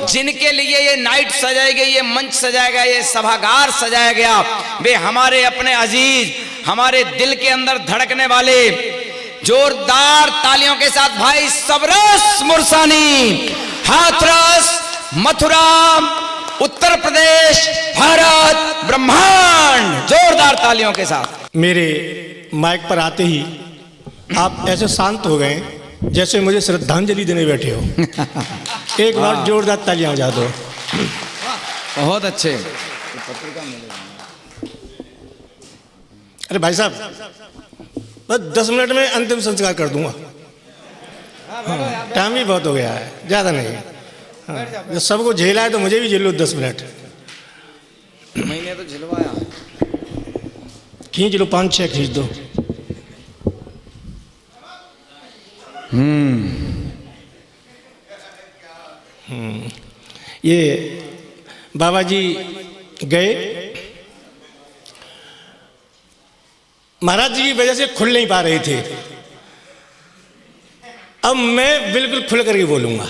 जिनके लिए ये नाइट सजाई गई, ये मंच सजाया गया, ये सभागार सजाया गया, वे हमारे अपने अजीज, हमारे दिल के अंदर धड़कने वाले, जोरदार तालियों के साथ भाई सबरस मुरसानी, हाथरस, मथुरा, उत्तर प्रदेश, भारत, ब्रह्मांड, जोरदार तालियों के साथ। मेरे माइक पर आते ही आप ऐसे शांत हो गए जैसे मुझे श्रद्धांजलि देने बैठे हो। एक बार जोरदार तालियां बजा दो। बहुत अच्छे। अरे भाई साहब, बस 10 मिनट में अंतिम संस्कार कर दूंगा। टाइम भी बहुत हो गया है, ज़्यादा नहीं। जब सबको झेला है तो मुझे भी झेल लो 10 मिनट। मैंने तो झिलवाया। खींच लो, 5-6 खींच दो। ये बाबा जी गए, महाराज जी की वजह से खुल नहीं पा रहे थे। अब मैं बिल्कुल खुल करके बोलूंगा।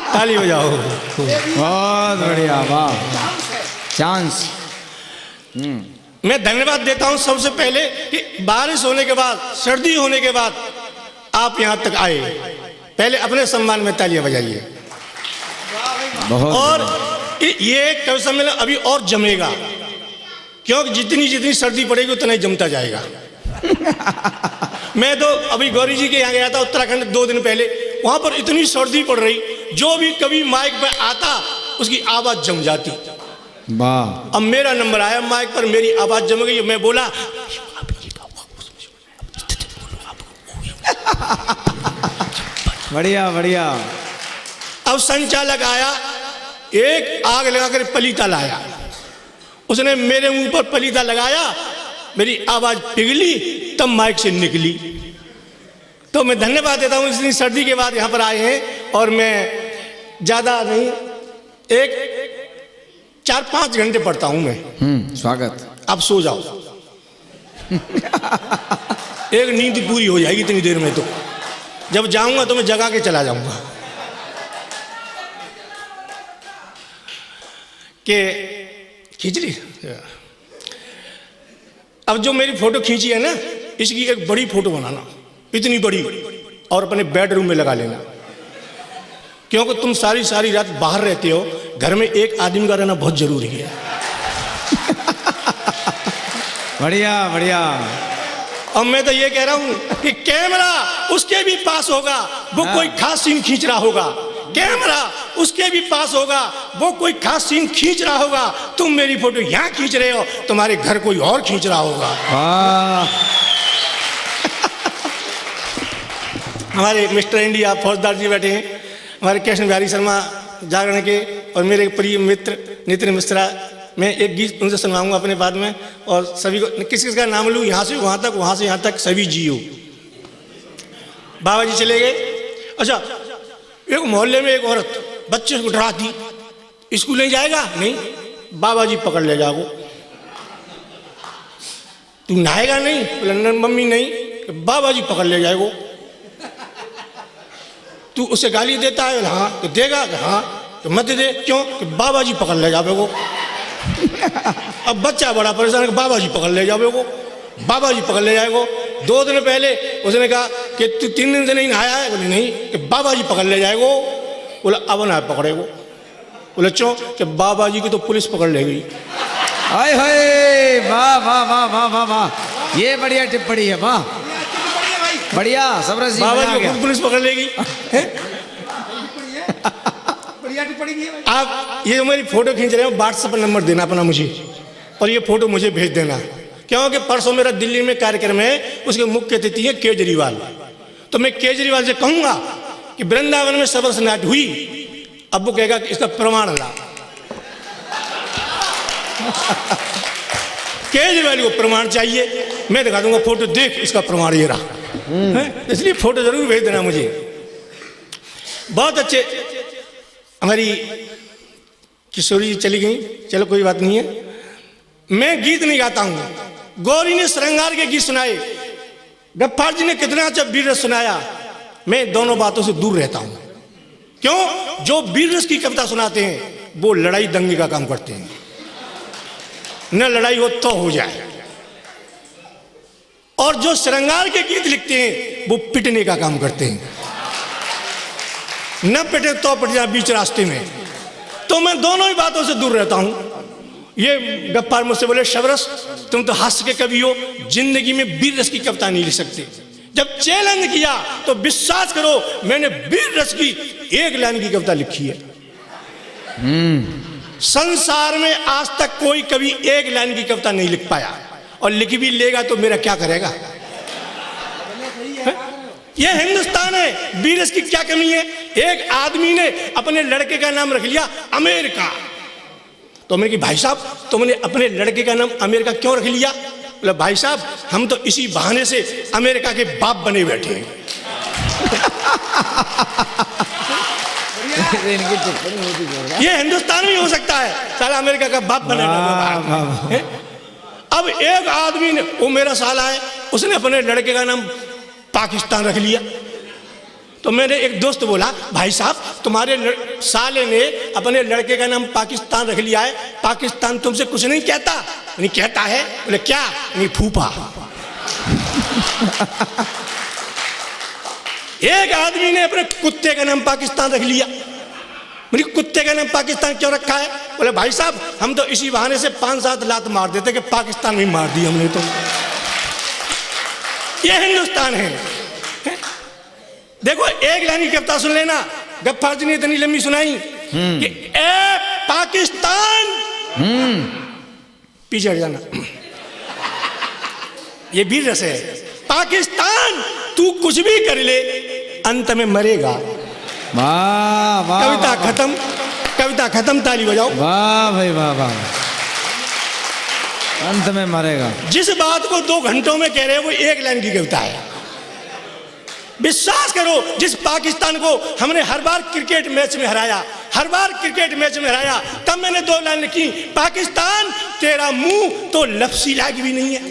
ताली बजाओ। बहुत बढ़िया, वाह, चांस। मैं धन्यवाद देता हूं सबसे पहले कि बारिश होने के बाद, सर्दी होने के बाद आप यहां तक आए। पहले अपने सम्मान में तालियां बजाइए। और ये कवि सम्मेलन अभी और जमेगा, क्योंकि जितनी जितनी सर्दी पड़ेगी उतना ही जमता जाएगा। मैं तो अभी गौरी जी के यहाँ गया था उत्तराखंड 2 दिन पहले, वहां पर इतनी सर्दी पड़ रही, जो भी कभी माइक पे आता उसकी आवाज जम जाती। वाह। अब मेरा नंबर आया माइक पर, मेरी आवाज जम गई। मैं बोला बढ़िया बढ़िया। अब संचालक आया, एक आग लगाकर पलीता लाया, उसने मेरे मुंह पर पलीता लगाया, मेरी आवाज पिघली, तब माइक से निकली। तो मैं धन्यवाद देता हूं, इतनी सर्दी के बाद यहां पर आए हैं। और मैं ज्यादा नहीं, एक 4-5 घंटे पढ़ता हूं मैं। स्वागत। आप सो जाओ। एक नींद पूरी हो जाएगी इतनी देर में। तो जब जाऊंगा तो मैं जगा के चला जाऊंगा। कि खींच ली। अब जो मेरी फोटो खींची है ना, इसकी एक बड़ी फोटो बनाना, इतनी बड़ी, और अपने बेडरूम में लगा लेना। क्योंकि तुम सारी सारी रात बाहर रहते हो, घर में एक आदमी का रहना बहुत जरूरी है। बढ़िया बढ़िया। अब मैं तो ये कह रहा हूं कि कैमरा उसके भी पास होगा, वो कोई खास सीन खींच रहा होगा। कैमरा उसके भी पास होगा, वो कोई खास सीन खींच रहा होगा। तुम मेरी फोटो यहां खींच रहे हो, तुम्हारे घर कोई और खींच रहा होगा। हमारे मिस्टर इंडिया फौजदार जी बैठे हैं, हमारे कृष्ण बिहारी शर्मा जागरण के, और मेरे प्रिय मित्र नितिन मिश्रा। मैं एक गीत उनसे सुनवाऊंगा अपने बाद में। और सभी को, किस किस का नाम लूँ, यहाँ से वहाँ तक, वहाँ से यहाँ तक, सभी जियो। बाबा जी चले गए। अच्छा, एक मोहल्ले में एक औरत बच्चे को डराती, स्कूल नहीं जाएगा, नहीं, बाबा जी पकड़ ले जाओ। तू नहाएगा नहीं, बोला मम्मी नहीं, बाबा जी पकड़ ले जाएगो। तू उसे गाली देता है, हाँ, तो देगा, हाँ, तो मत दे। क्यों? कि बाबा जी पकड़ ले जाओ। अब बच्चा बड़ा परेशान है, बाबा जी पकड़ ले जाओ, बाबा जी पकड़ ले जाएगो। 2 दिन पहले उसने कहा कि तू 3 दिन से नहीं नहाया है, बोले नहीं, कि बाबा जी पकड़ ले जाएगो। बोला अब ना पकड़ेगो। बोले क्यों? कि बाबा जी की तो पुलिस पकड़ ले गई। हाय हाय, वाह वाह वाह वाह वाह वाह, ये बढ़िया टिप्पणी है, वाह बढ़िया। सबरस जी, बाबा जी को पुलिस पकड़ लेगी। आप ये मेरी फोटो खींच रहे हो, व्हाट्सएप पर नंबर देना अपना मुझे, और ये फोटो मुझे भेज देना। क्योंकि परसों मेरा दिल्ली में कार्यक्रम है, उसके मुख्य अतिथि है केजरीवाल। तो मैं केजरीवाल से कहूंगा कि वृंदावन में सबरस नाट हुई, अब वो कहेगा कि इसका प्रमाण ला। केजरीवाल को प्रमाण चाहिए, मैं दिखा दूंगा फोटो, देख इसका प्रमाण ये रहा। इसलिए फोटो जरूर भेज देना मुझे। बहुत अच्छे। हमारी किशोरी जी चली गई, चलो कोई बात नहीं है। मैं गीत नहीं गाता हूं। गौरी ने श्रृंगार के गीत सुनाए, गफ्फार जी ने कितना अच्छा वीर सुनाया। मैं दोनों बातों से दूर रहता हूं। क्यों? जो वीर रस की कविता सुनाते हैं वो लड़ाई दंगे का काम करते हैं, न लड़ाई हो तो हो जाए। और जो श्रृंगार के गीत लिखते हैं वो पिटने का काम करते हैं, न पिटे तो पिट जाए बीच रास्ते में। तो मैं दोनों ही बातों से दूर रहता हूं। ये गफ्फार मुझसे बोले, शबरस तुम तो हास्य के कवि हो, जिंदगी में वीर रस की कविता नहीं लिख सकते। जब चैलेंज किया तो विश्वास करो मैंने वीर रस की एक लाइन की कविता लिखी है। संसार में आज तक कोई कवि एक लाइन की कविता नहीं लिख पाया, और लिख भी लेगा तो मेरा क्या करेगा? यह हिंदुस्तान है, वीर रस की क्या कमी है? एक आदमी ने अपने लड़के का नाम रख लिया अमेरिका, तो मैंने कहा भाई साहब तुमने अपने लड़के का नाम अमेरिका क्यों रख लिया? बोला भाई साहब हम तो इसी बहाने से अमेरिका के बाप बने बैठे हैं। ये हिंदुस्तान में हो सकता है, साला अमेरिका का बाप बने बैठे हैं। अब एक आदमी ने, वो मेरा साला है, उसने अपने लड़के का नाम पाकिस्तान रख लिया। तो मेरे एक दोस्त बोला भाई साहब तुम्हारे साले ने अपने लड़के का नाम पाकिस्तान रख लिया है, पाकिस्तान तुमसे कुछ नहीं कहता? नहीं कहता है। बोले क्या? नहीं फूफा। एक आदमी ने अपने कुत्ते का नाम पाकिस्तान रख लिया। मेरे कुत्ते का नाम पाकिस्तान क्यों रखा है? बोले भाई साहब हम तो इसी बहाने से 5-7 लात मार देते कि पाकिस्तान में मार दी हमने। तो ये हिंदुस्तान है। देखो एक लाइन की कविता सुन लेना, गफ्फार जी ने इतनी लंबी सुनाई कि ए पाकिस्तान, पीछे हट जाना, ये वीर रस है। पाकिस्तान तू कुछ भी कर ले अंत में मरेगा। वाह वाह, कविता खत्म, कविता खत्म, ताली बजाओ। वाह भाई वाह वाह, अंत में मरेगा। जिस बात को 2 घंटों में कह रहे हैं वो एक लाइन की कविता है। विश्वास करो जिस पाकिस्तान को हमने हर बार क्रिकेट मैच में हराया, हर बार क्रिकेट मैच में हराया, तब मैंने 2 लाइन लिखी, पाकिस्तान तेरा मुंह तो लफ्सी लायक भी नहीं है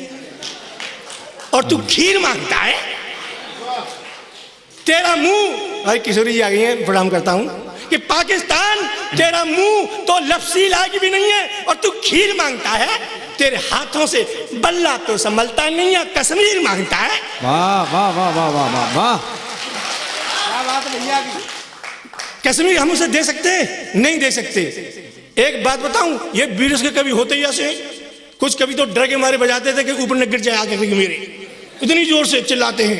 और तू खीर मांगता है। तेरा मुंह, भाई किशोरी जी आ गई हैं, प्रणाम करता हूं, कि पाकिस्तान तेरा मुंह तो लफ्सी लायक भी नहीं है और तू खीर मांगता है। तेरे हाथों से बल्ला तो संभलता नहीं है, कश्मीर मांगता है। वाह वाह वाह वाह वाह वाह वाह, क्या बात भैया की। कश्मीर हम उसे दे सकते हैं? नहीं दे सकते। एक बात बताऊं, ये वीर रस के कवि होते ही ऐसे, कुछ कवि तो डर के मारे बजाते थे कि ऊपर न गिर जाए आगे मेरे, इतनी जोर से चिल्लाते हैं।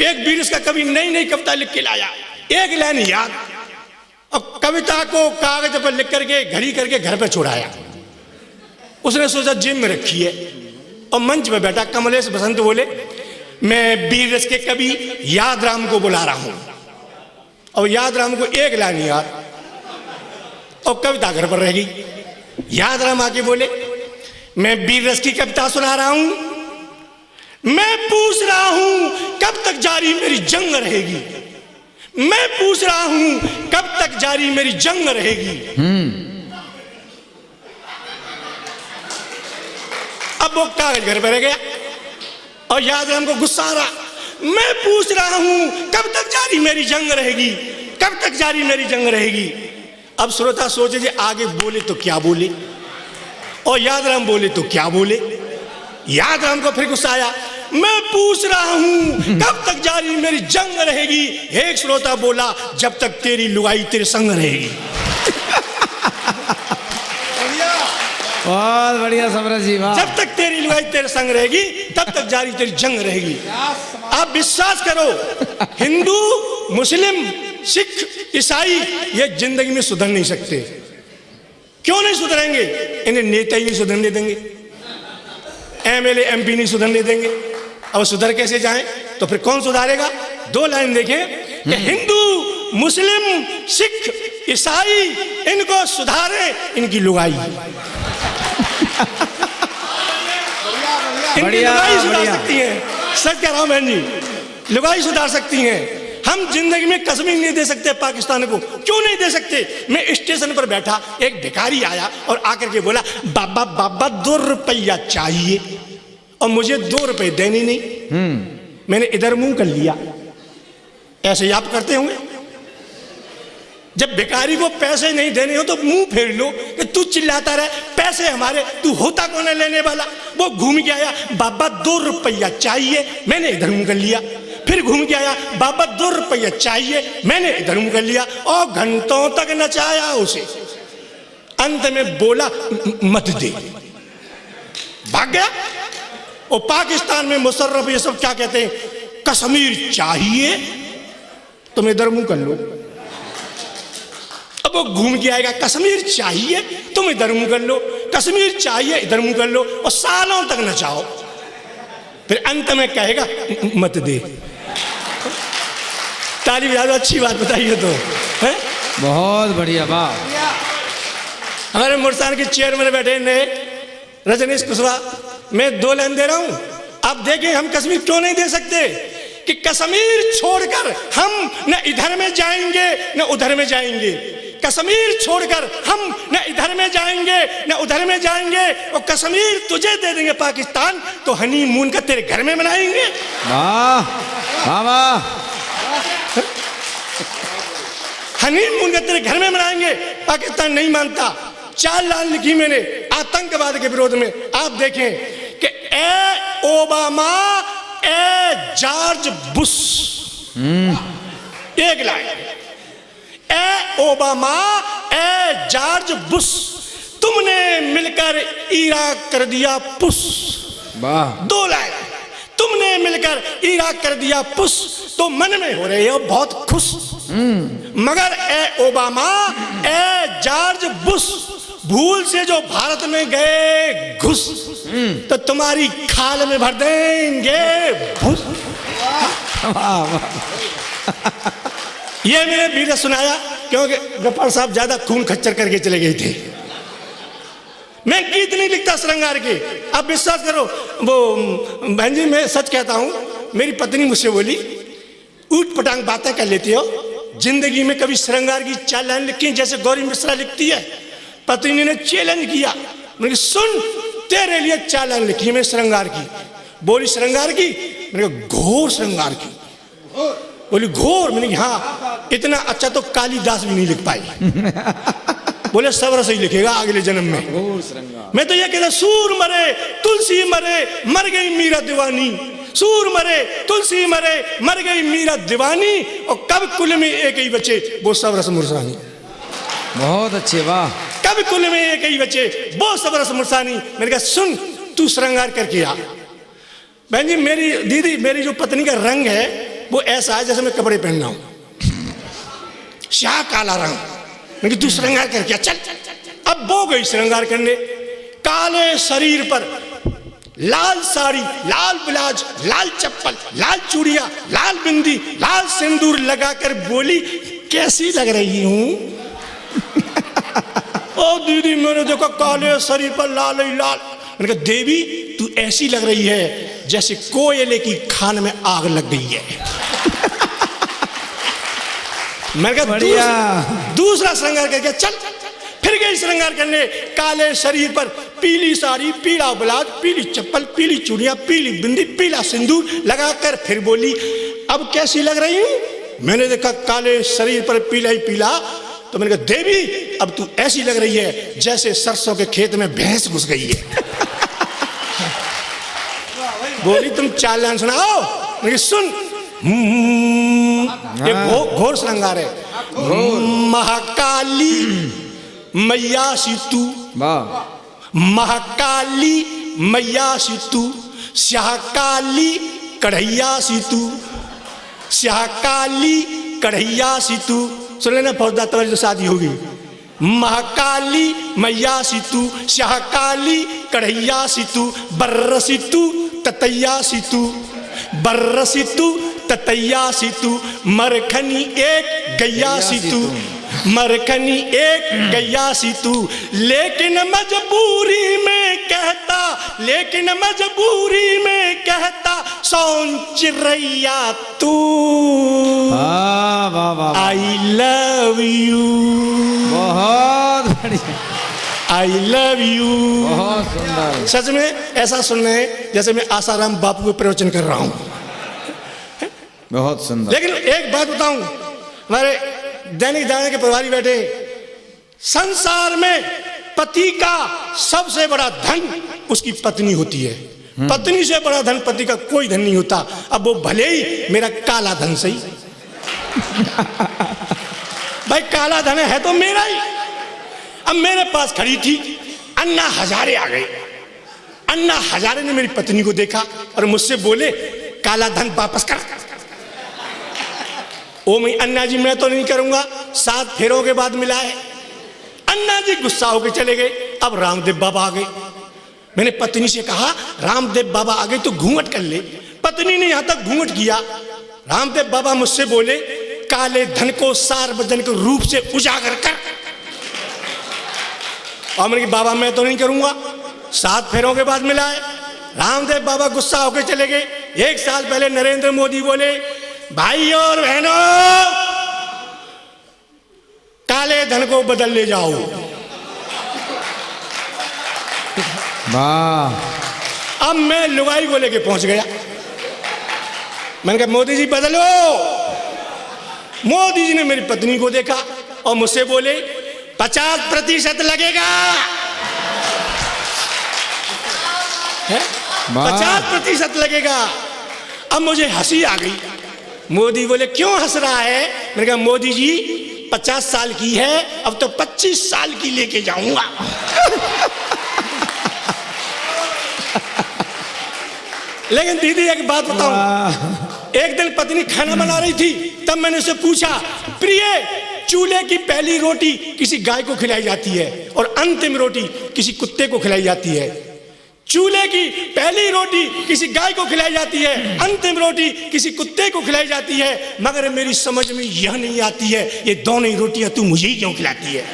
एक वीर रस का कवि नई नई कविता लिख के लाया, एक लाइन याद, और कविता को कागज पर लिख करके घड़ी करके घर पर छोड़ाया। उसने सोचा जेब में रखी है, और मंच में बैठा कमलेश बसंत बोले मैं वीर रस के कवि याद राम को बुला रहा हूं। और याद राम को एक लाइन याद, और कविता घर पर रह गई। याद राम आके बोले मैं वीर रस की कविता सुना रहा हूं, मैं पूछ रहा हूं कब तक जारी मेरी जंग रहेगी, मैं पूछ रहा हूं कब तक जारी मेरी जंग रहेगी। अब वो कागज घर पर रह गया और याद राम को गुस्सा आ रहा, मैं पूछ रहा हूं कब तक जारी मेरी जंग रहेगी, कब तक जारी मेरी जंग रहेगी। अब श्रोता सोचे जे आगे बोले तो क्या बोले, और याद राम बोले तो क्या बोले। याद राम को फिर गुस्सा आया, मैं पूछ रहा हूं कब तक जारी मेरी जंग रहेगी। एक श्रोता बोला जब तक तेरी लुगाई तेरे संग रहेगी। बहुत बढ़िया समरस जी, वाह। जब तक तेरी लुगाई तेरे संग रहेगी तब तक जारी तेरी जंग रहेगी। आप विश्वास करो, हिंदू मुस्लिम सिख ईसाई ये जिंदगी में सुधर नहीं सकते। क्यों नहीं सुधरेंगे? इन्हें नेता ही नहीं सुधरने देंगे, एमएलए एमपी नहीं सुधरने देंगे। अब सुधर कैसे जाएं? तो फिर कौन सुधारेगा? 2 लाइन देखें कि हिंदू मुस्लिम सिख ईसाई इनको सुधारे इनकी लुगाई। इनकी लुगाई सुधार सकती है। सच कह रहा हूं बहन जी, लुगाई सुधार सकती हैं। हम जिंदगी में कश्मीर नहीं दे सकते पाकिस्तान को। क्यों नहीं दे सकते? मैं स्टेशन पर बैठा, एक भिखारी आया और आकर के बोला बाबा बाबा 2 रुपया चाहिए, और मुझे 2 रुपए देने नहीं। मैंने इधर मुंह कर लिया, ऐसे ही आप करते होंगे। जब भिखारी को पैसे नहीं देने हो तो मुंह फेर लो कि तू चिल्लाता रहे पैसे हमारे, तू होता कौन है लेने वाला। वो घूम के आया, बाबा 2 रुपया चाहिए, मैंने इधर मुंह कर लिया। फिर घूम के आया, बाबा 2 रुपया चाहिए, मैंने इधर मुंह कर लिया। और घंटों तक नचाया उसे। अंत में बोला मत दे, भाग गया। और पाकिस्तान में मुशर्रफ ये सब क्या कहते हैं, कश्मीर चाहिए, तुम इधर मुंह कर लो। अब वो घूम के आएगा, कश्मीर चाहिए, तुम इधर मुंह कर लो, कश्मीर चाहिए, इधर मुंह कर लो, और सालों तक नचाओ। फिर अंत में कहेगा मत दे। ताली बजा दो, अच्छी बात बताइए तो है। बहुत बढ़िया, वाह। हमारे मुर्सान के चेयर में बैठे नए रजनीश कुशवाहा, मैं 2 लाइन दे रहा हूं, आप देखें हम कश्मीर क्यों नहीं दे सकते। कि कश्मीर छोड़कर हम न इधर में जाएंगे न उधर में जाएंगे, कश्मीर छोड़कर हम न इधर में जाएंगे न उधर में जाएंगे, और कश्मीर तुझे दे देंगे पाकिस्तान, तो हनीमून का तेरे घर में मनाएंगे। वाह वाह, हनीमून का तेरे घर में मनाएंगे। पाकिस्तान नहीं मानता। 4 लाइन लिखी मैंने आतंकवाद के विरोध में, आप देखें कि A Obama A George Bush, 1 line, A Obama A George Bush, तुमने मिलकर इराक कर दिया पुश। वाह। 2 लाइन, तुमने मिलकर इराक कर दिया पुश, तो मन में हो रहे हो बहुत खुश, मगर ए ओबामा ए जॉर्ज बुश भूल से जो भारत में गए घुस, तो तुम्हारी खाल में भर देंगे भूस। ये मैंने बीरा सुनाया क्योंकि गोपाल साहब ज्यादा खून खच्चर करके चले गए थे। मैं गीत नहीं लिखता श्रृंगार के, आप विश्वास करो। वो बहन जी, मैं सच कहता हूं, मेरी पत्नी मुझसे बोली ऊट पटांग बातें कर लेती हो, जिंदगी में कभी श्रृंगार की 4 लाइन लिखी जैसे गौरी मिश्रा लिखती है। पत्नी ने चैलेंज किया, मैंने सुन तेरे लिए 4 लाइन लिखी है मैं श्रृंगार की। बोली श्रृंगार की? मैंने कहा घोर श्रृंगार की। बोली घोर? मैंने कहा हाँ, इतना अच्छा तो कालिदास भी नहीं लिख पाई। बोले सब्र से ही लिखेगा अगले जन्म में। मैं तो ये कहता, सूर मरे तुलसी मरे मर गई मीरा दीवानी, सूर मरे तुलसी मरे मर गई मीरा दीवानी, और कब कुल में एक ही बचे वो सब रस मुरसानी। बहुत अच्छे, वाह। कब कुल में एक ही बचे वो सब रस मुरसानी। मैंने कहा सुन तू श्रृंगार करके आ। बहन जी, मेरी दीदी, मेरी जो पत्नी का रंग है वो ऐसा है जैसे मैं कपड़े पहन रहा हूं, श्याह काला रंग। मैंने तू श्रृंगार करके आ, चल। अब वो गई श्रृंगार करने, काले शरीर पर लाल साड़ी, लाल ब्लाउज, लाल चप्पल, लाल चूड़ियां, लाल बिंदी, लाल सिंदूर लगाकर बोली कैसी लग रही हूं। ओ दीदी, मैंने देखा काले शरीर पर लाल ही लाल। मैंने कहा देवी तू ऐसी लग रही है जैसे कोयले की खान में आग लग गई है। मैंने कहा दूसरा श्रृंगार करके चल। फिर गई श्रृंगार करने, काले शरीर पर पीली साड़ी, पीला ब्लाउज, पीली चप्पल, पीली चूड़ियां, पीली बिंदी, पीला सिंदूर लगाकर फिर बोली अब कैसी लग रही हूं। मैंने देखा काले शरीर पर पीला ही पीला, तो मैंने कहा देवी अब तू ऐसी लग रही है जैसे सरसों के खेत में भैंस घुस गई है। बोली तुम 4 लाइन सुनाओ। मैंने सुन, ये घोर श्रृंगार है। महाकाली मैया सीतू, महाकाली मैया सीतू, श्याहकाली कढ़ैया सीतू, श्याहकाली कढ़ैया सीतू। सुन लेना फौजदार, तुम्हारी जो शादी होगी। महाकाली मैया सीतू, श्याहकाली कढ़ैया सीतू, बर्र सीतू ततैया सीतू, बर्र सीतू ततैया सीतू, मरखनी एक गैया सीतू, मरखनी एक गैया सीतू। लेकिन मजबूरी में कहता, लेकिन मजबूरी में कहता सोन चिरैया तू। I love you. बहुत बढ़िया, आई लव यू। बहुत सुंदर। सच में ऐसा सुनना है जैसे मैं आसाराम बापू को प्रवचन कर रहा हूं। बहुत सुंदर। लेकिन एक बात बताऊं, हमारे दैनिक जागरण के प्रभारी बैठे, संसार में पति का सबसे बड़ा धन उसकी पत्नी होती है, पत्नी से बड़ा धन पति का कोई धन नहीं होता। अब वो भले ही मेरा काला धन सही भाई काला धन है तो मेरा ही। अब मेरे पास खड़ी थी, अन्ना हजारे आ गए। अन्ना हजारे ने मेरी पत्नी को देखा और मुझसे बोले काला धन वापस कर। ओ मैं अन्ना जी मैं तो नहीं करूंगा, 7 फेरों के बाद मिला है। अन्ना जी गुस्सा होकर चले गए। अब रामदेव बाबा आ गए। मैंने पत्नी से कहा रामदेव बाबा आ गए तो घूंघट कर ले। पत्नी ने यहां तक घूंघट किया। रामदेव बाबा मुझसे बोले काले धन को सार्वजनिक रूप से उजागर कर। और मैंने कहा बाबा मैं तो नहीं करूंगा, 7 फेरों के बाद मिला है। रामदेव बाबा गुस्सा होकर चले गए। 1 साल पहले नरेंद्र मोदी बोले भाई और बहनों काले धन को बदल ले जाओ। वाह। अब मैं लुगाई को लेके पहुंच गया। मैंने कहा मोदी जी बदलो। मोदी जी ने मेरी पत्नी को देखा और मुझसे बोले 50% लगेगा। 50% लगेगा। अब मुझे हंसी आ गई। मोदी बोले क्यों हंस रहा है? मैंने कहा मोदी जी 50 साल की है, अब तो 25 साल की लेके जाऊंगा। लेकिन दीदी एक बात बताऊं, एक दिन पत्नी खाना बना रही थी, तब मैंने उसे पूछा प्रिय चूल्हे की पहली रोटी किसी गाय को खिलाई जाती है और अंतिम रोटी किसी कुत्ते को खिलाई जाती है। चूल्हे की पहली रोटी किसी गाय को खिलाई जाती है, अंतिम रोटी किसी कुत्ते को खिलाई जाती है, मगर मेरी समझ में यह नहीं आती है ये दोनों ही रोटियां तू मुझे ही क्यों खिलाती है?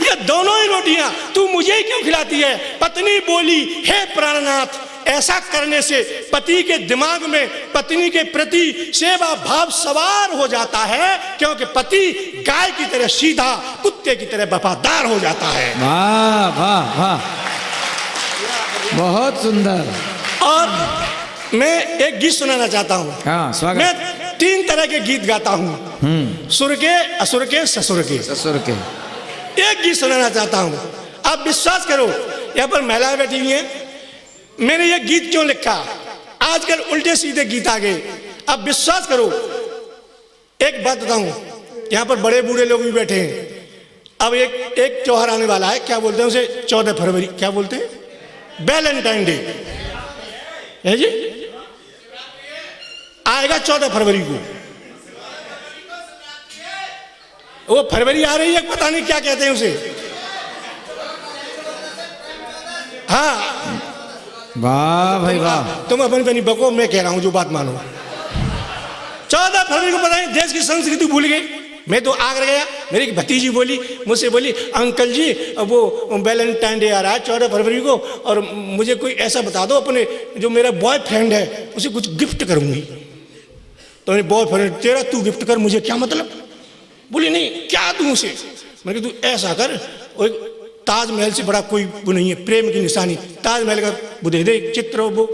ये दोनों ही रोटियां तू मुझे ही क्यों खिलाती है? पत्नी बोली हे प्राणनाथ, ऐसा करने से पति के दिमाग में पत्नी के प्रति सेवा भाव सवार हो जाता है, क्योंकि पति गाय की तरह सीधा कुत्ते की तरह वफादार हो जाता है। वाह वाह वाह, बहुत सुंदर। और मैं एक गीत सुनाना चाहता हूँ। हाँ, स्वागत। मैं 3 तरह के गीत गाता हूँ, सुर के, असुर के, ससुर के। ससुर के एक गीत सुनाना चाहता हूँ। आप विश्वास करो, यहाँ पर महिलाएं बैठी हुई हैं। मैंने ये गीत क्यों लिखा? आजकल उल्टे सीधे गीत आ गए। अब विश्वास करो, एक बात बताऊं, यहाँ पर बड़े बूढ़े लोग भी बैठे हैं। अब एक त्योहार आने वाला है, क्या बोलते हैं उसे? 14 फरवरी, क्या बोलते हैं? वैलेंटाइन डे है जी, आएगा 14 फरवरी को। वो फरवरी आ रही है, पता नहीं क्या कहते हैं उसे। हाँ वाह भाई वाह, तुम अपनी बनी बको, मैं कह रहा हूं जो बात मानो। 14 फरवरी को पता नहीं देश की संस्कृति भूल गई। मैं तो आगरा गया, मेरी भतीजी बोली, मुझसे बोली अंकल जी वो वैलेंटाइन डे आ रहा है 14 फरवरी को, और मुझे कोई ऐसा बता दो अपने जो मेरा बॉयफ्रेंड है उसे कुछ गिफ्ट करूंगी। तो मेरे बॉयफ्रेंड तेरा तू गिफ्ट कर, मुझे क्या मतलब? बोली नहीं क्या दूं उसे? मैंने कहा तू ऐसा कर, ताजमहल से बड़ा कोई वो नहीं है, प्रेम की निशानी ताजमहल का वो दे दे चित्र, वो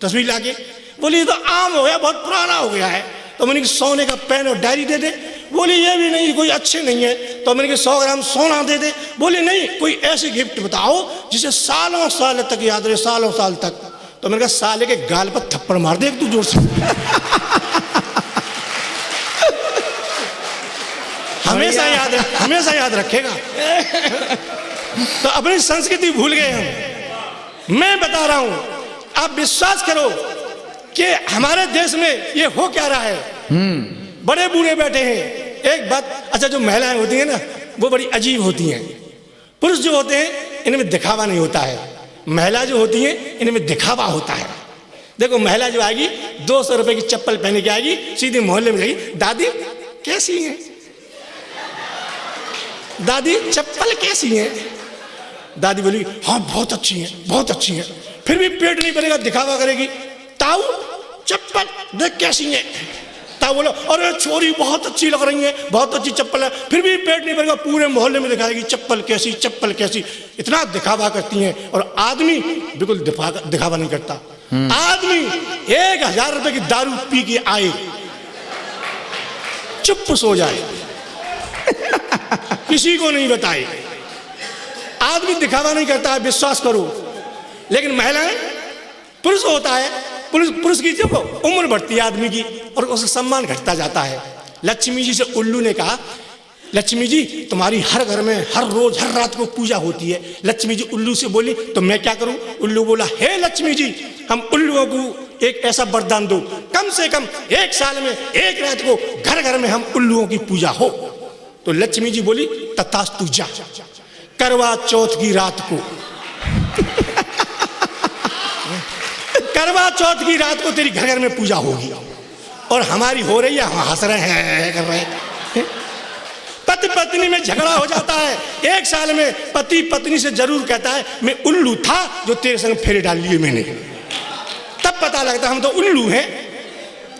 तस्वीर लाके। बोली तो आम हो गया, बहुत पुराना हो गया है। तो मैंने कहा सोने का पेन और डायरी दे दे। बोली ये भी नहीं, कोई अच्छे नहीं है। तो मैंने कहा 100 ग्राम सोना दे दे। बोली नहीं, कोई ऐसी गिफ्ट बताओ जिसे सालों साल तक याद रहे, सालों साल तक। तो मैंने कहा साले के गाल पर थप्पड़ मार दे तू जोर से। हमेशा याद रखेगा। तो अपनी संस्कृति भूल गए हम। मैं बता रहा हूं, आप विश्वास करो कि हमारे देश में ये हो क्या रहा है। बड़े बूढ़े बैठे हैं। एक बात, अच्छा जो महिलाएं होती हैं ना वो बड़ी अजीब होती हैं। पुरुष जो होते हैं इनमें दिखावा नहीं होता है, महिला जो होती हैं इनमें दिखावा होता है। देखो महिला जो आएगी 200 रुपए की चप्पल पहन के आएगी, सीधे मोहल्ले में जाएगी, दादी कैसी है? दादी चप्पल कैसी है? दादी बोली हाँ बहुत अच्छी है, बहुत अच्छी है। फिर भी पेट नहीं भरेगा, दिखावा करेगी, ताऊ चप्पल देख कैसी है? ताऊ बोलो अरे छोरी बहुत अच्छी लग रही है, बहुत अच्छी चप्पल है। फिर भी पेट नहीं भरेगा, पूरे मोहल्ले में दिखाएगी चप्पल कैसी, चप्पल कैसी। इतना दिखावा करती हैं। और आदमी बिल्कुल दिखावा नहीं करता। आदमी 1000 रुपए की दारू पी के आए, चुप सो जाए, किसी को नहीं बताए। आदमी दिखावा नहीं करता है, विश्वास करो, लेकिन महिलाएं, पुरुष होता है, पुरुष की जब उम्र बढ़ती है आदमी की और उसका सम्मान घटता जाता है। लक्ष्मी जी से उल्लू ने कहा, लक्ष्मी जी तुम्हारी हर घर में हर रोज हर रात को पूजा होती है। लक्ष्मी जी उल्लू से बोली, तो मैं क्या करूं? उल्लू बोला, हे लक्ष्मी जी, हम उल्लुओं को एक ऐसा वरदान दो, कम से कम 1 साल में 1 रात को घर घर में हम उल्लुओं की पूजा हो। तो लक्ष्मी जी बोली, तथास्तु, जा। करवा चौथ की रात को करवा चौथ की रात को तेरी घर घर में पूजा होगी। और हमारी हो रही है, हम हंस रहे हैं, कर रहे हैं। पति पत्नी में झगड़ा हो जाता है। 1 साल में पति पत्नी से जरूर कहता है, मैं उल्लू था जो तेरे संग फेरे डाल लिए मैंने। तब पता लगता है हम तो उल्लू हैं।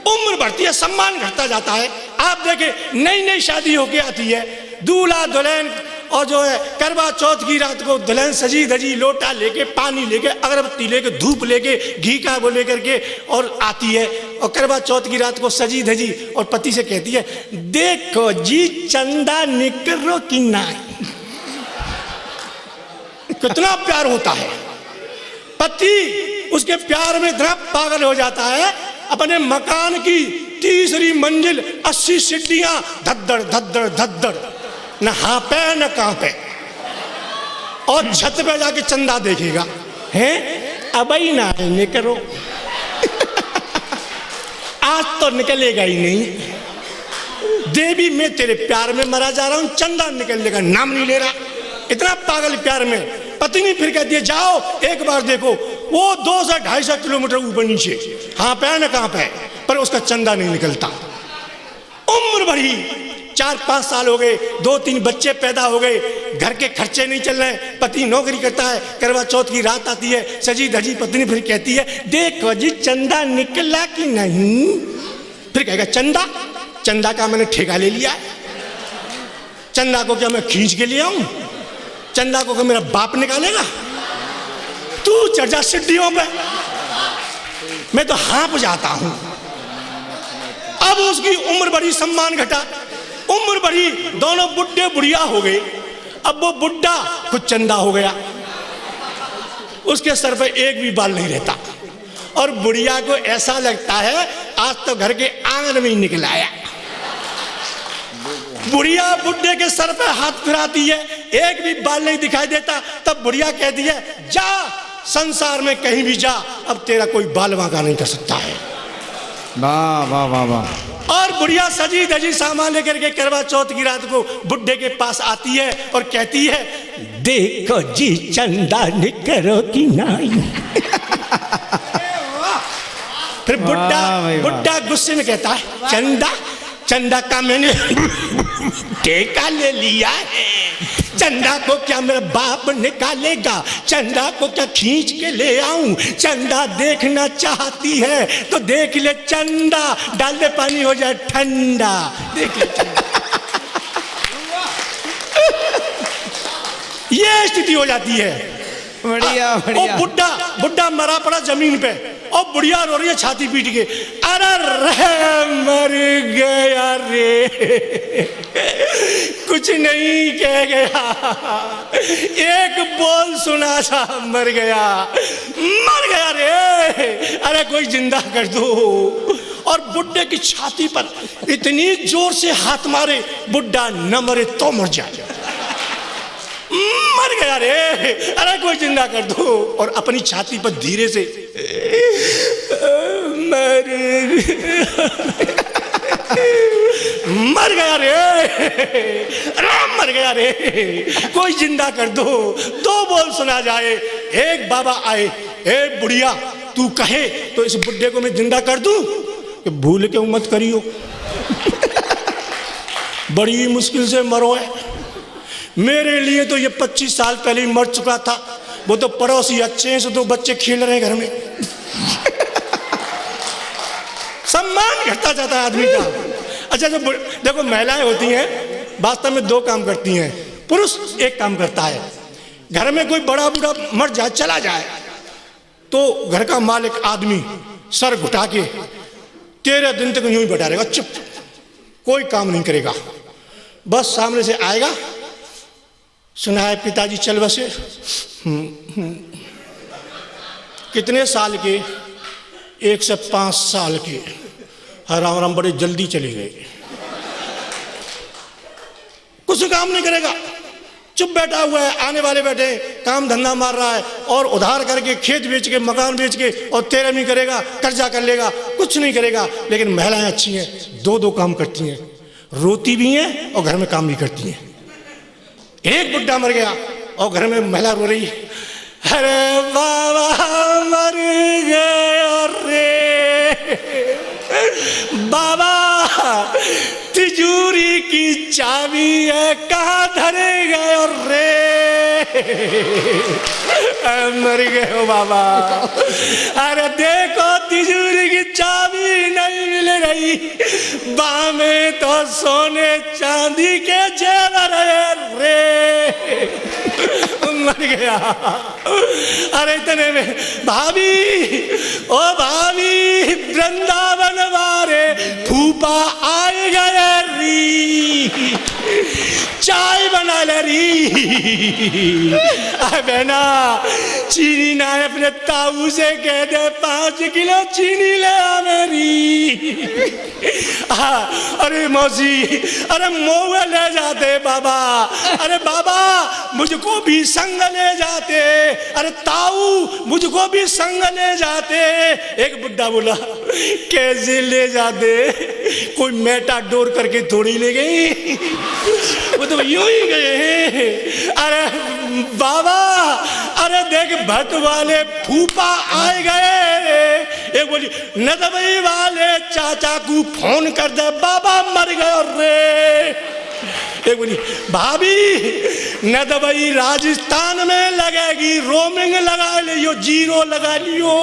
उम्र बढ़ती है, सम्मान घटता जाता है। आप देखें, नई नई शादी होके आती है, दूल्हा दुल्हन, और जो है करवा चौथ की रात को दुल्हन सजी धजी लोटा लेके, पानी लेके, अगरबत्ती लेके, धूप लेके, घी का वो लेकर के और आती है। और करवा चौथ की रात को सजी धजी और पति से कहती है, देखो जी चंदा निकलो कि नहीं। कितना प्यार होता है। पति उसके प्यार में इतना पागल हो जाता है, अपने मकान की 3री मंजिल 80 सीढ़ियां धद्दड़ धद्दड़ धद्दड़, न हाँपे न कांपे, और छत पे जाके चंदा देखेगा, हैं अब ही ना निकलो। आज तो निकलेगा ही नहीं। देवी मैं तेरे प्यार में मरा जा रहा हूं, चंदा निकलने का नाम नहीं ले रहा। इतना पागल प्यार में। पत्नी फिर कहती है, जाओ एक बार देखो। वो 200-250 किलोमीटर ऊपर नीचे, हाँ पे न कहाँ पे, पर उसका चंदा नहीं निकलता। उम्र बढ़ी, 4-5 साल हो गए, 2-3 बच्चे पैदा हो गए, घर के खर्चे नहीं चल रहे, पति नौकरी करता है। करवा चौथ की रात आती है, सजी धजी पत्नी फिर कहती है, देखो जी चंदा निकला कि नहीं। फिर कहेगा, चंदा? चंदा का मैंने ठेका ले लिया। चंदा को क्या मैं खींच के ले आऊं? चंदा को क्या मेरा बाप निकालेगा? तू चढ़ जा सीढ़ियों पे, मैं तो हाँप जाता हूं। अब उसकी उम्र बढ़ी, सम्मान घटा। उम्र बढ़ी, दोनों बुढ़े बुढ़िया हो गए। अब वो बुढ़ा खुद चंदा हो गया, उसके सर पे एक भी बाल नहीं रहता। और बुढ़िया को ऐसा लगता है आज तो घर के आंगन में ही निकल आया। बुढ़िया बुढ़े के सर पे हाथ फिराती है, एक भी बाल नहीं दिखाई देता। तब बुढ़िया कहती है, जा संसार में कहीं भी जा, अब तेरा कोई बाल वाका नहीं कर सकता है। वाह वाह वाह वाह। और बुढ़िया सजी धजी सामान लेकर के करवा चौथ की रात को बुढ़े के पास आती है और कहती है, देखो जी चंदा निकलो कि नहीं। फिर बुढ़ा गुस्से में कहता है, चंदा? चंदा का मैंने ठेका ले लिया है। चंदा को क्या मेरा बाप निकालेगा? चंदा को क्या खींच के ले आऊं? चंदा देखना चाहती है तो देख ले चंदा, डाल दे पानी हो जाए ठंडा, देख ले चंदा। ये स्थिति हो जाती है। बढ़िया बढ़िया। बुढ़ा मरा पड़ा जमीन पे और बुढ़िया रो रही है छाती पीट के, अरे रे मर गया रे, कुछ नहीं कह गया, एक बोल सुना था, मर गया रे, अरे कोई जिंदा कर दो। और बुढ़े की छाती पर इतनी जोर से हाथ मारे, बुढ़ा न मरे तो मर जाए, मर गया रे, अरे कोई जिंदा कर दो। और अपनी छाती पर धीरे से मर गया रे, अरे मर गया रे, कोई जिंदा कर दो। 2 बोल सुना जाए। एक बाबा आए, ए बुढ़िया तू कहे तो इस बुढ़े को मैं जिंदा कर दूं? कि भूल के मत करियो, बड़ी मुश्किल से मरो है। मेरे लिए तो ये 25 साल पहले ही मर चुका था। वो तो पड़ोसी अच्छे हैं, से 2 बच्चे खेल रहे हैं घर में। सम्मान घटता जाता है आदमी का। अच्छा जो देखो महिलाएं होती हैं वास्तव में 2 काम करती हैं। पुरुष एक काम करता है, घर में कोई बड़ा बूढ़ा मर जाए, चला जाए, तो घर का मालिक आदमी सर घुटा के 13 दिन तक यूं ही बैठा रहेगा, चुप, कोई काम नहीं करेगा, बस सामने से आएगा, सुना है पिताजी चल बसे, कितने साल के? 105 साल के। राम राम, बड़े जल्दी चले गए। कुछ काम नहीं करेगा, चुप बैठा हुआ है, आने वाले बैठे, काम धंधा मार रहा है, और उधार करके खेत बेच के मकान बेच के और तेरा नहीं करेगा, कर्जा कर लेगा, कुछ नहीं करेगा। लेकिन महिलाएं अच्छी हैं, दो दो काम करती हैं, रोती भी हैं और घर में काम भी करती हैं। एक बुड्ढा मर गया और घर में महिला रो रही है, अरे बाबा मर गया रे, बाबा तिजोरी की चाबी है कहाँ धरे गए रे, मर गए हो बाबा, अरे देखो तिजोरी की चाबी नहीं मिल रही, बाह में तो सोने चांदी के जेवर है रे, मर गया। अरे इतने में भाभी, ओ भाभी, वृंदावन वाले फूफा आए गए री, चाय बना ले री। बहना चीनी ना अपने ताऊ से कह दे 5 किलो चीनी ले आ मेरी। अरे मौसी, अरे मोए ले जाते बाबा, अरे बाबा मुझको भी संग ले जाते, अरे ताऊ मुझको भी संग ले जाते। एक बुड्ढा बोला कैसे ले जाते, कोई मेटाडोर करके थोड़ी ले गई, वो तो यूं ही गए हैं। अरे बाबा, अरे देख भट्ट वाले फूफा आए गए, एक बोली नदबई वाले चाचा को फोन कर दे बाबा मर गए रे। एक बोली भाभी नदबई राजस्थान में लगेगी, रोमिंग लगा लियो, 0 लगा लियो।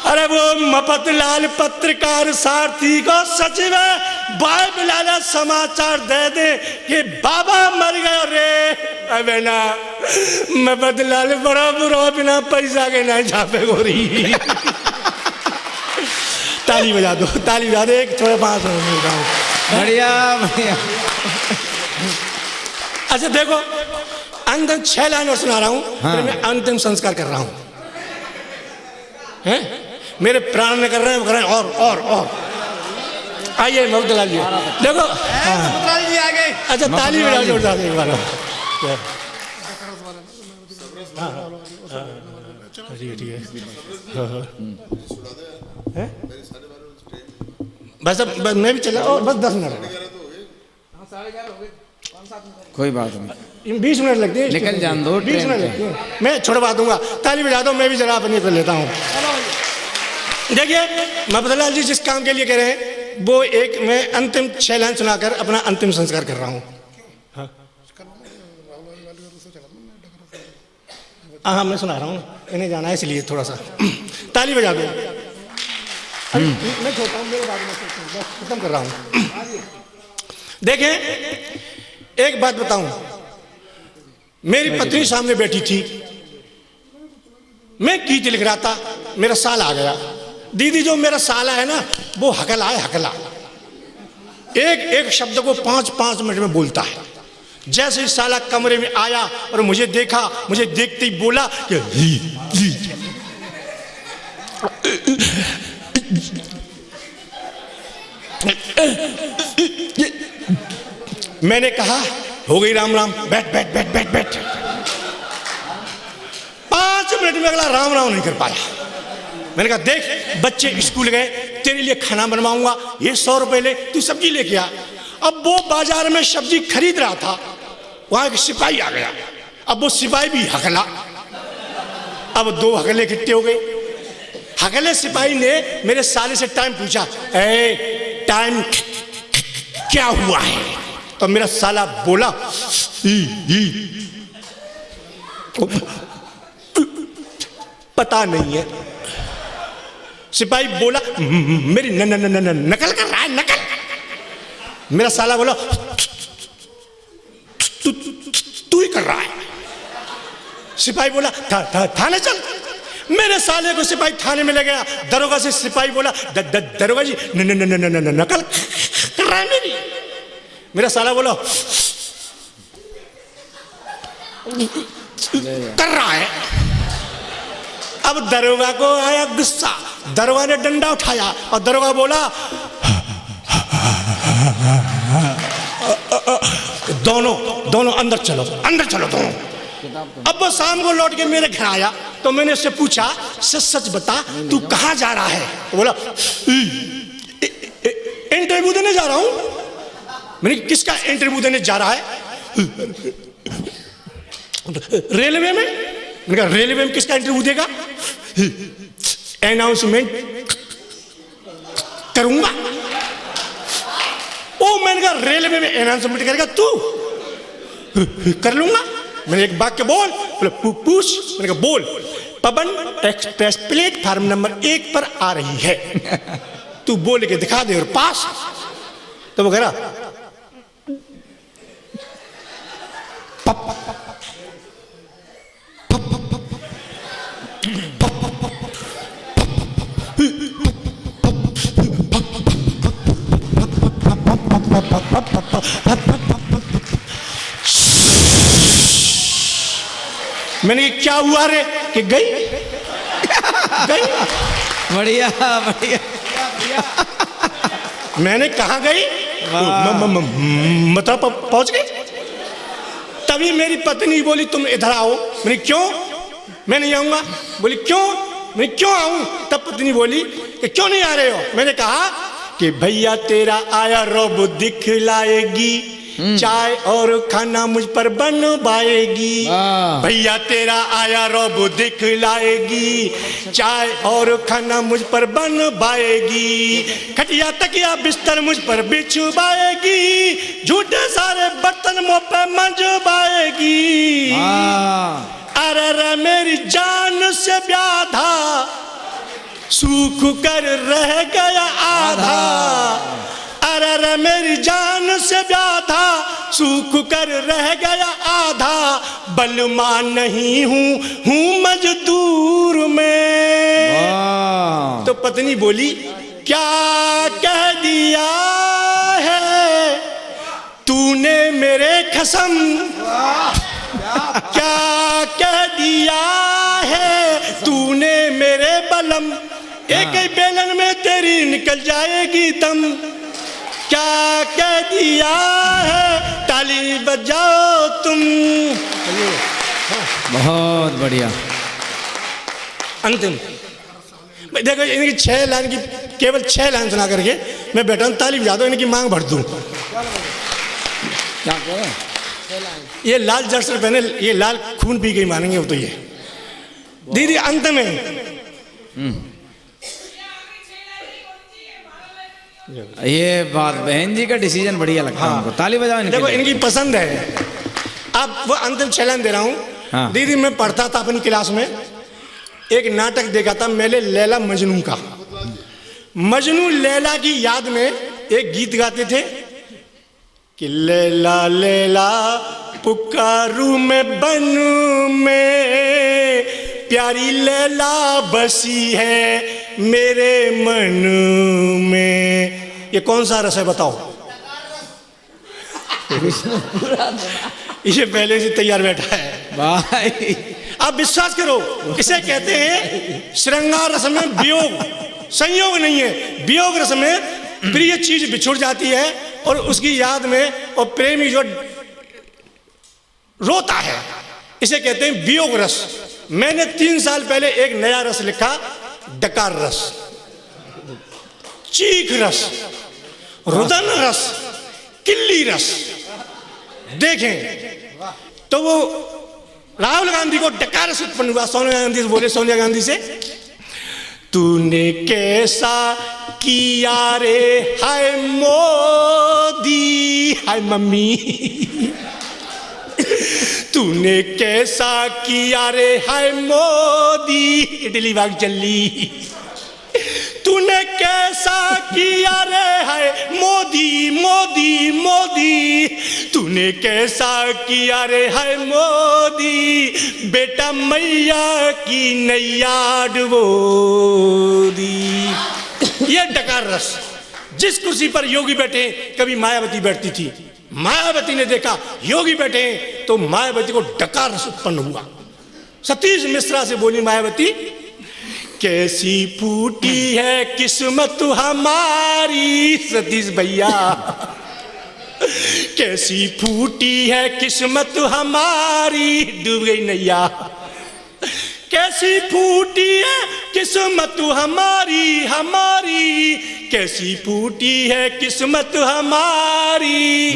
अरे वो मफतलाल पत्रकार सारथी को सचिव बाइबल वाला समाचार दे दे कि बाबा मर गए रे। अबे ना मफतलाल बड़ा बुरा बिना पैसा के नहीं छापे गोरी। ताली बजा दो, ताली बजा दो, एक थोड़े 5 बढ़िया बढ़िया। अच्छा देखो, अंतिम 6 लाइन सुना रहा हूँ। हाँ। मैं अंतिम संस्कार कर रहा हूँ, हैं? मेरे प्राण ने कर रहे हैं, वो कर रहे हैं और आइए मफतलाल जी देखो। मफतलाल जी आ गए। अच्छा ताली बजा जोरदार एक बार। ठीक है बस, अब मैं भी चला और बस 10 मिनट, कोई बात नहीं, 20 मिनट लगते हैं, निकल जान दो, 20 मिनट लगते हैं, मैं छुड़वा दूंगा। ताली बजा दो, मैं भी जरा अपनी कर लेता हूँ। देखिए मफतलाल जी जिस काम के लिए कह रहे हैं, वो एक मैं अंतिम 6 लाइन सुनाकर अपना अंतिम संस्कार कर रहा हूँ। हाँ मैं सुना रहा हूँ, इन्हें जाना है इसलिए थोड़ा सा। ताली बजा दो। मैं छोड़ता हूँ, मेरे बाद में खत्म कर रहा हूँ। देखें एक बात बताऊं, मेरी पत्नी सामने बैठी थी, मैं गीत लिख रहा था, मेरा साल आ गया। दीदी जो मेरा साला है ना, वो हकला है, हकला, एक शब्द को 5-5 मिनट में बोलता है। जैसे ही साला कमरे में आया और मुझे देखा, मुझे देखते ही बोला कि मैंने कहा हो गई राम राम, बैठ बैठ बैठ बैठ बैठ। 5 मिनट में अगला राम राम नहीं कर पाया। मैंने कहा देख बच्चे स्कूल गए, तेरे लिए खाना बनवाऊंगा, ये 100 रुपए ले, तू सब्जी लेके आ। अब वो बाजार में सब्जी खरीद रहा था, वहां एक सिपाही आ गया। अब वो सिपाही भी हकला, अब 2 हकले इकट्ठे हो गए। हकले सिपाही ने मेरे साले से टाइम पूछा, ए टाइम क्या हुआ है? तो मेरा साला बोला पता नहीं है। सिपाही बोला मेरी नकल कर रहा है, नकल। मेरा साला बोला तू ही कर रहा है। सिपाही बोला थाने चल। मेरे साले को सिपाही थाने में ले गया। दरोगा से सिपाही बोला, दरोगा जी नकल कर रहा है मेरी। मेरा साला बोला कर रहा है। अब दरोगा को आया गुस्सा, दरोगा ने डंडा उठाया और दरोगा बोला दोनों अंदर चलो दोनों। अब वो शाम को लौट के मेरे घर आया तो मैंने उससे पूछा, सच बता तू कहाँ जा रहा है? तो बोला इंटरव्यू देने जा रहा हूं। मैंने किसका इंटरव्यू देने जा रहा है? रेलवे में। मैंने कहा रेलवे में किसका इंटरव्यू देगा? अनाउंसमेंट करूंगा। ओ मैंने कहा रेलवे में अनाउंसमेंट करेगा तू? कर लूंगा। मैंने एक वाक्य बोल, बोले पूछ। मैंने कहा बोल। पवन एक्सप्रेस प्लेटफार्म नंबर 1 पर आ रही है, तू बोल के दिखा दे और पास। तो वो कह रहा मैंने क्या हुआ रे कि गई बढ़िया बढ़िया। मैंने कहा गई मतलब पहुंच गई। तभी मेरी पत्नी बोली तुम इधर आओ। मैंने क्यों? मैं नहीं आऊंगा। बोली क्यों? मैं क्यों आऊं? तब पत्नी बोली कि क्यों नहीं आ रहे हो? मैंने कहा कि भैया तेरा आया रोब दिखलाएगी, चाय और खाना मुझ पर बनवाएगी। भैया तेरा आया रोब दिखलाएगी, चाय और खाना मुझ पर बनवाएगी। खटिया तकिया बिस्तर मुझ पर बिछवाएगी, झूठे सारे बर्तन मुंह पे मंजवाएगी। अरे मेरी जान से ब्याधा सूख कर रह गया आधा। अरे मेरी जान से ब्याधा सूख कर रह गया आधा। बलमा नहीं हूँ मजदूर में। तो पत्नी बोली क्या कह दिया है तूने मेरे खसम? क्या कह दिया है तूने मेरे बलम? एक ही बेलन में तेरी निकल जाएगी दम। क्या कह दिया है? ताली बजाओ तुम। बहुत बढ़िया। अंतिम देखो इनकी 6 लाइन की, केवल 6 लाइन सुना करके मैं बैठा हूँ, ताली बजा दो, इनकी मांग भर दूं। क्या कह? ये लाल जर्सी पहने, ये लाल खून पी गई मानेंगे वो तो। ये दीदी अंत में ये बात बहन जी का डिसीजन बढ़िया लगता है हमको। ताली बजाओ इनके देखो लिए। इनकी पसंद है। अब वो अंतिम 6 लाइन दे रहा हूँ। हाँ। दीदी मैं पढ़ता था अपनी क्लास में, एक नाटक देखा था मैंने लैला मजनू का। मजनू लैला की याद में एक गीत गाते थे कि लैला लैला पुकारू में बन में, प्यारी लैला बसी है मेरे मन में। ये कौन सा रस है बताओ? ये पहले से तैयार बैठा है भाई। आप विश्वास करो, इसे कहते हैं श्रृंगार रस में वियोग। संयोग नहीं है, वियोग रस में प्रिय चीज बिछुड़ जाती है और उसकी याद में और प्रेमी जो रोता है, इसे कहते हैं वियोग रस। मैंने 3 साल पहले एक नया रस लिखा, डकार रस, चीख रस, रुदन रस, किल्ली रस। देखें तो वो राहुल गांधी को डकार रस उत्पन्न हुआ। सोनिया गांधी से बोले, सोनिया गांधी से तूने कैसा किया रे हाय मोदी, हाय मम्मी तूने कैसा किया रे हाय मोदी, इडली बाग चली। तूने कैसा किया रे हाय मोदी मोदी मोदी, तूने कैसा किया रे है मोदी, बेटा मैया की नैया डुबो दी। ये डकार रस। जिस कुर्सी पर योगी बैठे कभी मायावती बैठती थी, मायावती ने देखा योगी बैठे तो मायावती को डकार रस उत्पन्न हुआ। सतीश मिश्रा से बोली मायावती, कैसी फूटी है किस्मत हमारी। सतीश भैया, कैसी फूटी है किस्मत हमारी, डूब गई नैया। कैसी फूटी है किस्मत हमारी, हमारी कैसी फूटी है किस्मत हमारी।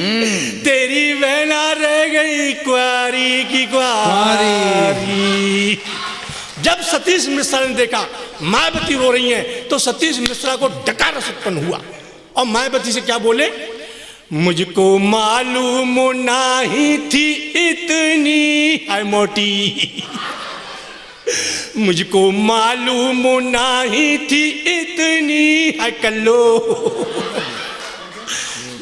तेरी बहना रह गई कुआरी की कुआरी। जब सतीश मिश्रा ने देखा मायावती रो रही हैं तो सतीश मिश्रा को डकार रस उत्पन्न हुआ और मायावती से क्या बोले, मुझको मालूम नहीं थी इतनी है मोटी। मुझको मालूम नहीं थी इतनी है कल्लो।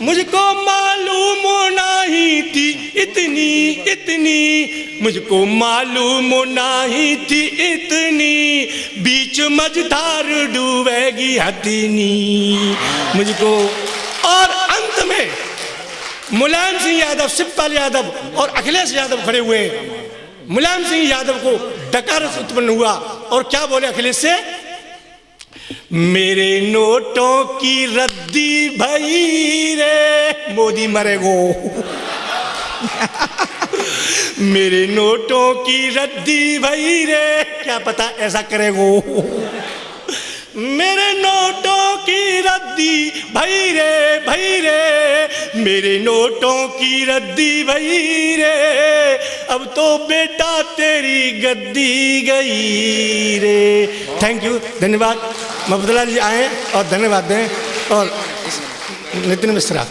मुझको मालूम नहीं थी इतनी इतनी, मुझको मालूम नहीं थी इतनी, बीच मझधार डूबेगी हथिनी मुझको। और अंत में मुलायम सिंह यादव, शिवपाल यादव और अखिलेश यादव खड़े हुए हैं। मुलायम सिंह यादव को डकार रस उत्पन्न हुआ और क्या बोले अखिलेश से, मेरे नोटों की रद्दी भई रे मोदी मरेगो। मेरे नोटों की रद्दी भई रे, क्या पता ऐसा करेगो। मेरे नोटों की रद्दी भई रे, मेरे नोटों की रद्दी भई रे, अब तो बेटा तेरी गद्दी गई रे। थैंक यू, धन्यवाद। मफदलाल जी आए और धन्यवाद दें। और नितिन मिश्रा।